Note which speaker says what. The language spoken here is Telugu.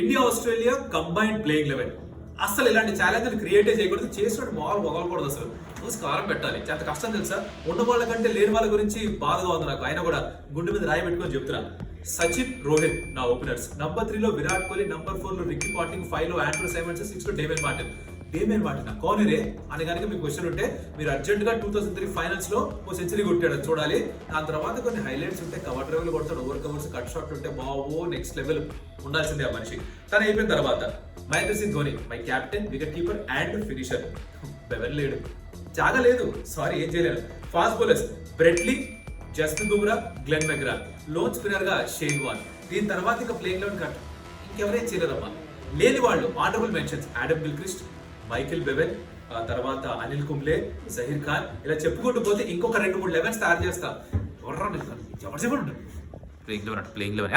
Speaker 1: ఇండియా ఆస్ట్రేలియా కంబైన్డ్ ప్లేయింగ్ 11 అసలు ఇలాంటి ఛాలెంజ్ క్రియేట్ చేయకూడదు, చేసినట్టు మాల్ వదలకూడదు. అసలు చూసి కారం పెట్టాలి. ఎంత కష్టం తెలుసా? ఉన్న వాళ్ళ కంటే లేని వాళ్ళ గురించి బాధగా ఉంది నాకు. అయినా కూడా గుండె మీద రాయి పెట్టుకొని చెప్తున్నా. సచిన్, రోహిత్ నా ఓపెనర్స్. నంబర్ 3 లో విరాట్ కోహ్లీ, నంబర్ 4 లో రిక్కీ పాంటింగ్, 5 లో ఆండ్రూ సైమన్స్, 6 లో డేవిడ్ మార్టిన్. డేవిడ్ మార్టిన్ కోనేరే అని కనుక మీకు క్వశ్చన్ ఉంటే మీరు అర్జెంట్ గా 2003 ఫైనల్స్ లో ఓ సెంచరీ కొట్టాడు చూడాలి. దాని తర్వాత కొన్ని హైలైట్స్ ఉంటే, కవర్ డ్రైవ్లు కొడతాడు, ఓవర్ కవర్స్, కట్ షాట్ ఉంటే బాబో నెక్స్ట్ లెవెల్ ఉండాల్సిందే ఆ మనిషి. తను అయిపోయిన తర్వాత Mahendra Singh Dhoni my captain, wicket keeper and finisher. Bevan జాగలేదు, సారీ ఏం చేయలేను. Fast bowlers Brett Lee, Jasprit Bumrah, Glenn McGrath. Lone spinner గా షేన్ వాన్. దీని తర్వాత ఇక ప్లేయింగ్ లెవెన్ కట్ ఇంకెవరేం చేయలేదమ్మా. లేని వాళ్ళు honourable mentions Adam Gilchrist, Michael Bevan, తర్వాత అనిల్ కుంబ్లే, జహీర్ ఖాన్. ఇలా చెప్పుకుంటూ పోతే ఇంకొక 2-3 లెవెన్స్ తయారు చేస్తా. ఎవరు చెప్పండి ప్లేయింగ్ లెవెన్